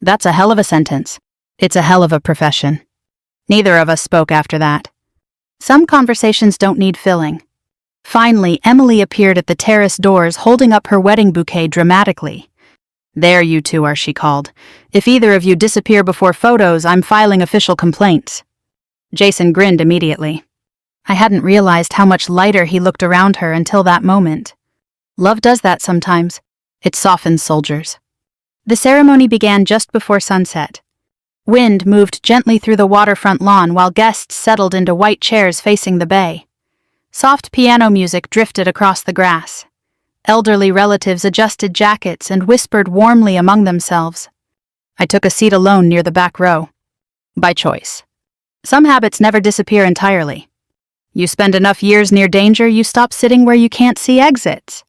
"That's a hell of a sentence. It's a hell of a profession." Neither of us spoke after that. Some conversations don't need filling. Finally, Emily appeared at the terrace doors holding up her wedding bouquet dramatically. "There you two are," she called. "If either of you disappear before photos, I'm filing official complaints." Jason grinned immediately. I hadn't realized how much lighter he looked around her until that moment. Love does that sometimes. It softens soldiers. The ceremony began just before sunset. Wind moved gently through the waterfront lawn while guests settled into white chairs facing the bay. Soft piano music drifted across the grass. Elderly relatives adjusted jackets and whispered warmly among themselves. I took a seat alone near the back row. By choice. Some habits never disappear entirely. You spend enough years near danger, you stop sitting where you can't see exits.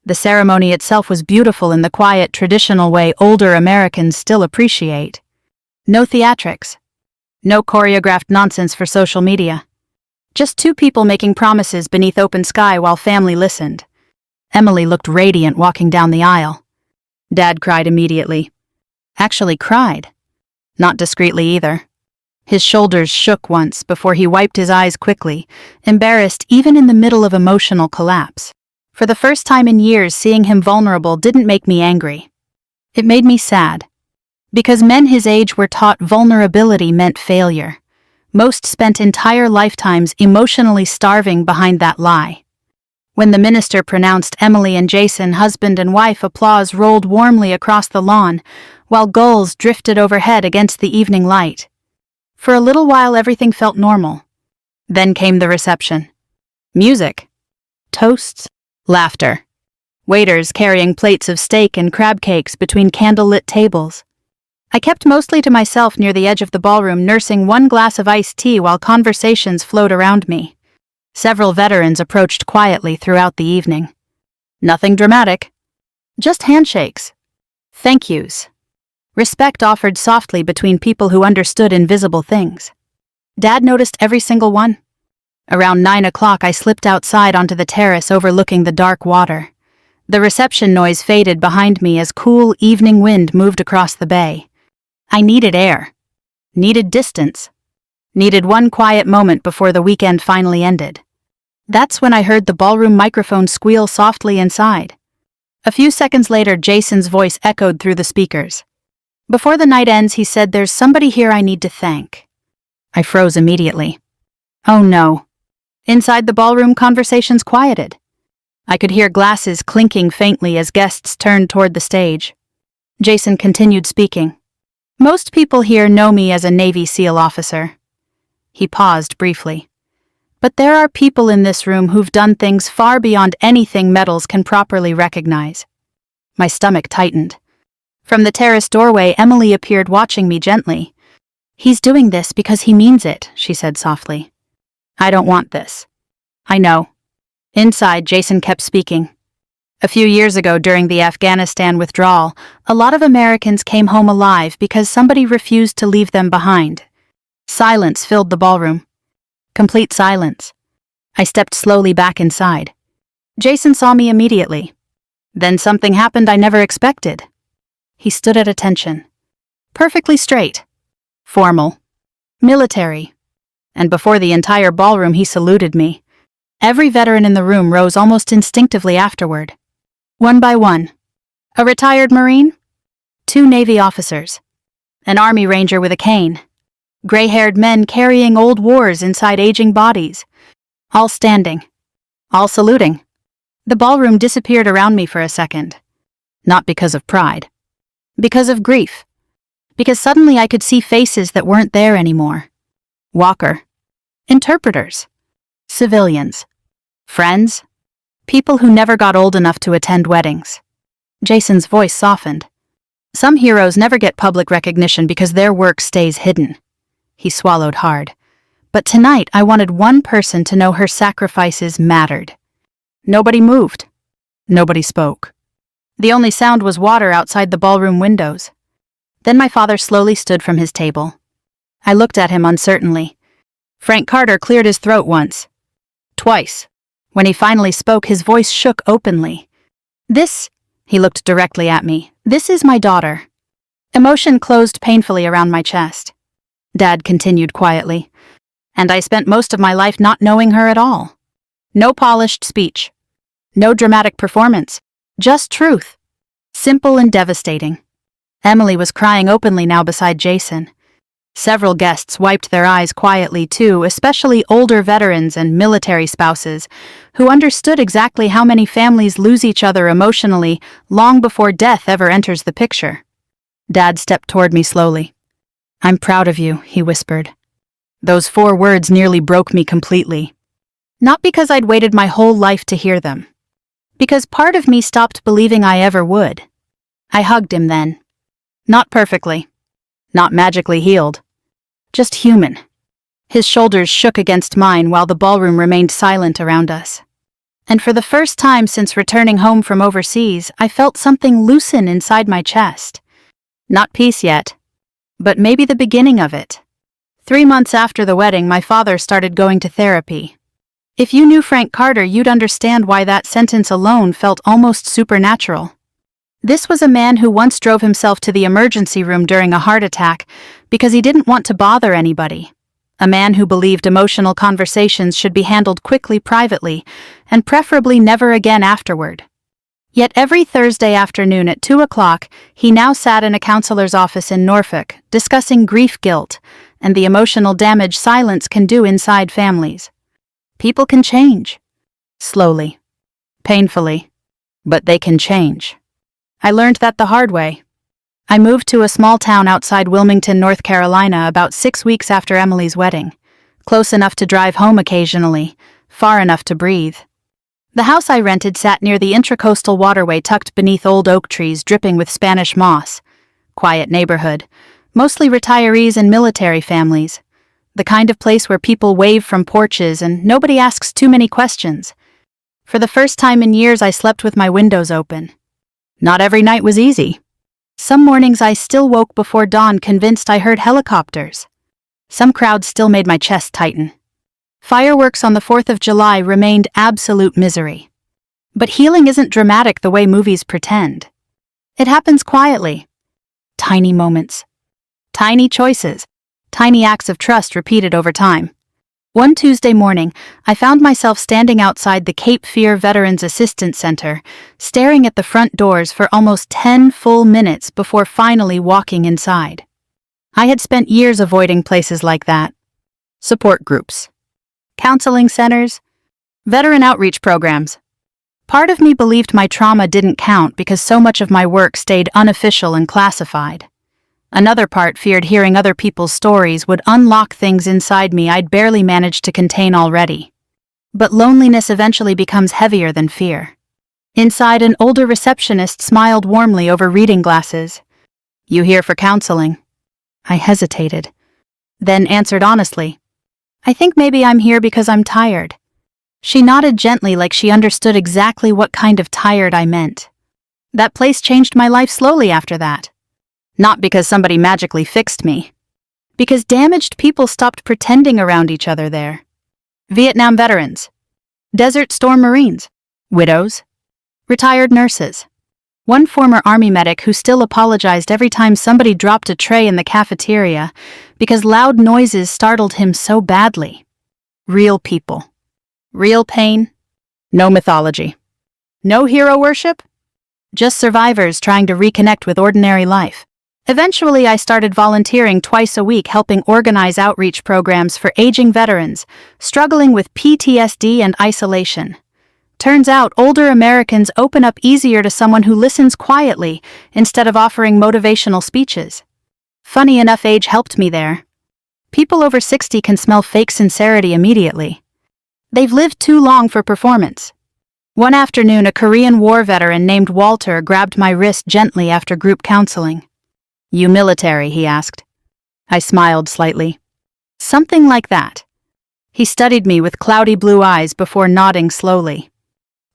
The ceremony itself was beautiful in the quiet, traditional way older Americans still appreciate. No theatrics. No choreographed nonsense for social media. Just two people making promises beneath open sky while family listened. Emily looked radiant walking down the aisle. Dad cried immediately. Actually cried. Not discreetly either. His shoulders shook once before he wiped his eyes quickly, embarrassed even in the middle of emotional collapse. For the first time in years, seeing him vulnerable didn't make me angry. It made me sad. Because men his age were taught vulnerability meant failure. Most spent entire lifetimes emotionally starving behind that lie. When the minister pronounced Emily and Jason husband and wife, applause rolled warmly across the lawn, while gulls drifted overhead against the evening light. For a little while everything felt normal. Then came the reception. Music. Toasts. Laughter. Waiters carrying plates of steak and crab cakes between candlelit tables. I kept mostly to myself near the edge of the ballroom, nursing one glass of iced tea while conversations flowed around me. Several veterans approached quietly throughout the evening. Nothing dramatic. Just handshakes. Thank yous. Respect offered softly between people who understood invisible things. Dad noticed every single one. Around 9 o'clock, I slipped outside onto the terrace overlooking the dark water. The reception noise faded behind me as cool evening wind moved across the bay. I needed air. Needed distance. Needed one quiet moment before the weekend finally ended. That's when I heard the ballroom microphone squeal softly inside. A few seconds later, Jason's voice echoed through the speakers. "Before the night ends," he said, "there's somebody here I need to thank." I froze immediately. Oh no. Inside the ballroom, conversations quieted. I could hear glasses clinking faintly as guests turned toward the stage. Jason continued speaking. "Most people here know me as a Navy SEAL officer." He paused briefly. "But there are people in this room who've done things far beyond anything medals can properly recognize." My stomach tightened. From the terrace doorway, Emily appeared, watching me gently. "He's doing this because he means it," she said softly. "I don't want this." "I know." Inside, Jason kept speaking. "A few years ago, during the Afghanistan withdrawal, a lot of Americans came home alive because somebody refused to leave them behind." Silence filled the ballroom. Complete silence. I stepped slowly back inside. Jason saw me immediately. Then something happened I never expected. He stood at attention. Perfectly straight. Formal. Military. And before the entire ballroom, he saluted me. Every veteran in the room rose almost instinctively afterward. One by one. A retired Marine? 2 Navy officers. An Army Ranger with a cane. Gray-haired men carrying old wars inside aging bodies. All standing. all saluting. The ballroom disappeared around me for a second. Not because of pride. Because of grief. Because suddenly I could see faces that weren't there anymore. Walker. Interpreters. Civilians. Friends. People who never got old enough to attend weddings. Jason's voice softened. Some heroes never get public recognition because their work stays hidden. He swallowed hard. But tonight I wanted one person to know her sacrifices mattered. Nobody moved. Nobody spoke. The only sound was water outside the ballroom windows. Then my father slowly stood from his table. I looked at him uncertainly. Frank Carter cleared his throat once. Twice. When he finally spoke, his voice shook openly. He looked directly at me. This is my daughter. Emotion closed painfully around my chest. Dad continued quietly. And I spent most of my life not knowing her at all. No polished speech. No dramatic performance. Just truth. Simple and devastating. Emily was crying openly now beside Jason. Several guests wiped their eyes quietly too, especially older veterans and military spouses, who understood exactly how many families lose each other emotionally long before death ever enters the picture. Dad stepped toward me slowly. I'm proud of you, he whispered. Those 4 words nearly broke me completely. Not because I'd waited my whole life to hear them. Because part of me stopped believing I ever would. I hugged him then. Not perfectly. Not magically healed. Just human. His shoulders shook against mine while the ballroom remained silent around us. And for the first time since returning home from overseas, I felt something loosen inside my chest. Not peace yet, but maybe the beginning of it. 3 months after the wedding, my father started going to therapy. If you knew Frank Carter, you'd understand why that sentence alone felt almost supernatural. This was a man who once drove himself to the emergency room during a heart attack because he didn't want to bother anybody. A man who believed emotional conversations should be handled quickly privately, and preferably never again afterward. Yet every Thursday afternoon at 2 o'clock, he now sat in a counselor's office in Norfolk, discussing grief guilt and the emotional damage silence can do inside families. People can change. Slowly. Painfully. But they can change. I learned that the hard way. I moved to a small town outside Wilmington, North Carolina about 6 weeks after Emily's wedding. Close enough to drive home occasionally, far enough to breathe. The house I rented sat near the intracoastal waterway tucked beneath old oak trees dripping with Spanish moss. Quiet neighborhood, mostly retirees and military families. The kind of place where people wave from porches and nobody asks too many questions. For the first time in years, I slept with my windows open. Not every night was easy. Some mornings I still woke before dawn convinced I heard helicopters. Some crowds still made my chest tighten. Fireworks on the 4th of July remained absolute misery. But healing isn't dramatic the way movies pretend. It happens quietly. Tiny moments. Tiny choices. Tiny acts of trust repeated over time. One Tuesday morning, I found myself standing outside the Cape Fear Veterans Assistance Center, staring at the front doors for almost 10 full minutes before finally walking inside. I had spent years avoiding places like that. Support groups. Counseling centers. Veteran outreach programs. Part of me believed my trauma didn't count because so much of my work stayed unofficial and classified. Another part feared hearing other people's stories would unlock things inside me I'd barely managed to contain already. But loneliness eventually becomes heavier than fear. Inside, an older receptionist smiled warmly over reading glasses. "You here for counseling?" I hesitated, then answered honestly, "I think maybe I'm here because I'm tired." She nodded gently like she understood exactly what kind of tired I meant. That place changed my life slowly after that. Not because somebody magically fixed me. Because damaged people stopped pretending around each other there. Vietnam veterans. Desert Storm Marines. Widows. Retired nurses. One former Army medic who still apologized every time somebody dropped a tray in the cafeteria because loud noises startled him so badly. Real people. Real pain. No mythology. No hero worship. Just survivors trying to reconnect with ordinary life. Eventually, I started volunteering twice a week, helping organize outreach programs for aging veterans struggling with PTSD and isolation. Turns out older Americans open up easier to someone who listens quietly instead of offering motivational speeches. Funny enough, age helped me there. People over 60 can smell fake sincerity immediately. They've lived too long for performance. One afternoon, a Korean War veteran named Walter grabbed my wrist gently after group counseling. "You military?" he asked. I smiled slightly. "Something like that." He studied me with cloudy blue eyes before nodding slowly.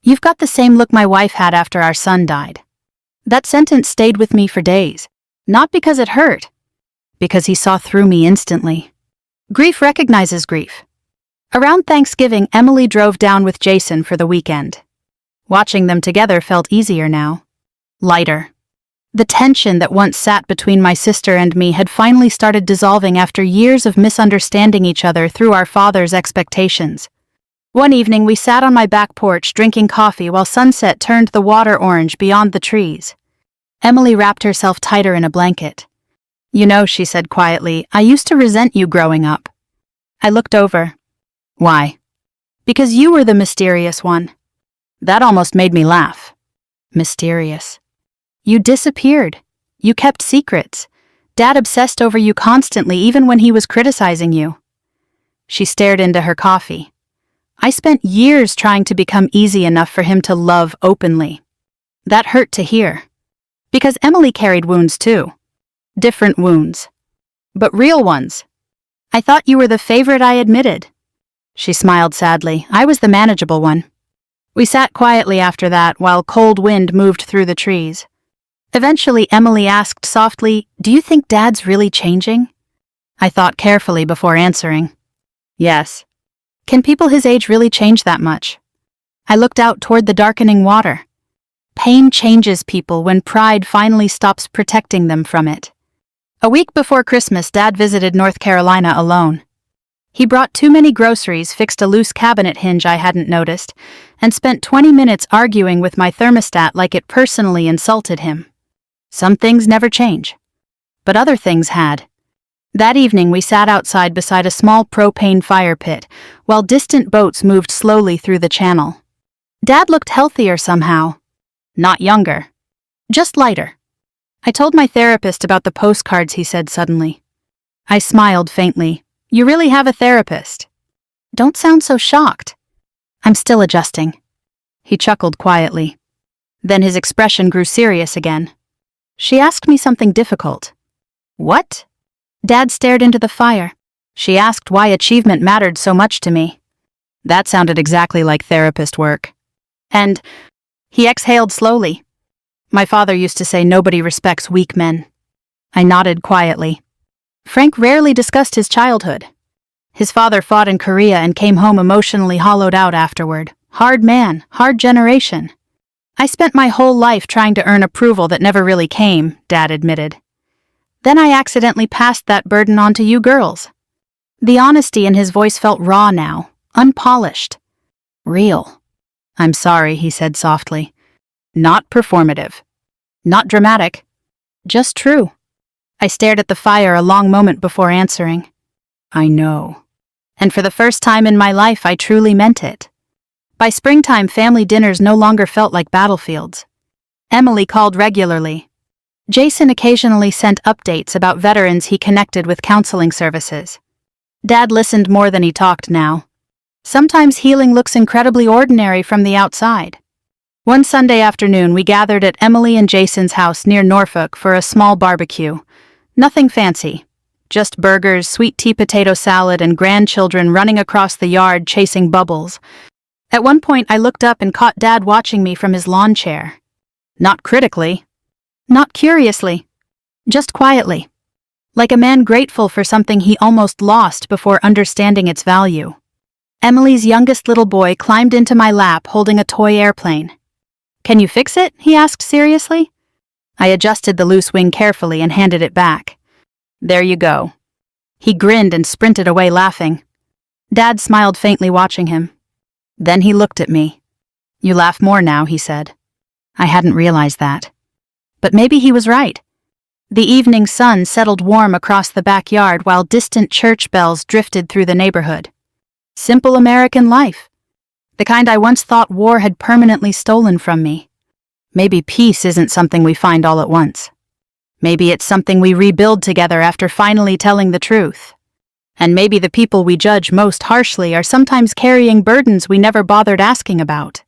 "You've got the same look my wife had after our son died." That sentence stayed with me for days. Not because it hurt, because he saw through me instantly. Grief recognizes grief. Around Thanksgiving, Emily drove down with Jason for the weekend. Watching them together felt easier now. Lighter. The tension that once sat between my sister and me had finally started dissolving after years of misunderstanding each other through our father's expectations. One evening, we sat on my back porch drinking coffee while sunset turned the water orange beyond the trees. Emily wrapped herself tighter in a blanket. "You know," she said quietly, "I used to resent you growing up." I looked over. "Why?" "Because you were the mysterious one." That almost made me laugh. Mysterious. You disappeared. You kept secrets. Dad obsessed over you constantly, even when he was criticizing you. She stared into her coffee. I spent years trying to become easy enough for him to love openly. That hurt to hear. Because Emily carried wounds too. Different wounds. But real ones. "I thought you were the favorite," I admitted. She smiled sadly. "I was the manageable one." We sat quietly after that while cold wind moved through the trees. Eventually, Emily asked softly, "Do you think Dad's really changing?" I thought carefully before answering. "Yes." "Can people his age really change that much?" I looked out toward the darkening water. Pain changes people when pride finally stops protecting them from it. A week before Christmas, Dad visited North Carolina alone. He brought too many groceries, fixed a loose cabinet hinge I hadn't noticed, and spent 20 minutes arguing with my thermostat like it personally insulted him. Some things never change. But other things had. That evening, we sat outside beside a small propane fire pit, while distant boats moved slowly through the channel. Dad looked healthier somehow. Not younger. Just lighter. I told my therapist about the postcards, he said suddenly. I smiled faintly. "You really have a therapist?" "Don't sound so shocked." "I'm still adjusting." He chuckled quietly. Then his expression grew serious again. "She asked me something difficult." "What?" Dad stared into the fire. "She asked why achievement mattered so much to me." That sounded exactly like therapist work. And he exhaled slowly. "My father used to say nobody respects weak men." I nodded quietly. Frank rarely discussed his childhood. His father fought in Korea and came home emotionally hollowed out afterward. Hard man, hard generation. "I spent my whole life trying to earn approval that never really came," Dad admitted. "Then I accidentally passed that burden on to you girls." The honesty in his voice felt raw now, unpolished. Real. "I'm sorry," he said softly. "Not performative. Not dramatic. Just true." I stared at the fire a long moment before answering. "I know." And for the first time in my life, I truly meant it. By springtime, family dinners no longer felt like battlefields. Emily called regularly. Jason occasionally sent updates about veterans he connected with counseling services. Dad listened more than he talked now. Sometimes healing looks incredibly ordinary from the outside. One Sunday afternoon, we gathered at Emily and Jason's house near Norfolk for a small barbecue. Nothing fancy. Just burgers, sweet tea potato salad, and grandchildren running across the yard chasing bubbles. At one point, I looked up and caught Dad watching me from his lawn chair. Not critically. Not curiously. Just quietly. Like a man grateful for something he almost lost before understanding its value. Emily's youngest little boy climbed into my lap holding a toy airplane. "Can you fix it?" he asked seriously. I adjusted the loose wing carefully and handed it back. "There you go." He grinned and sprinted away laughing. Dad smiled faintly watching him. Then he looked at me. "You laugh more now," he said. I hadn't realized that. But maybe he was right. The evening sun settled warm across the backyard while distant church bells drifted through the neighborhood. Simple American life. The kind I once thought war had permanently stolen from me. Maybe peace isn't something we find all at once. Maybe it's something we rebuild together after finally telling the truth. And maybe the people we judge most harshly are sometimes carrying burdens we never bothered asking about.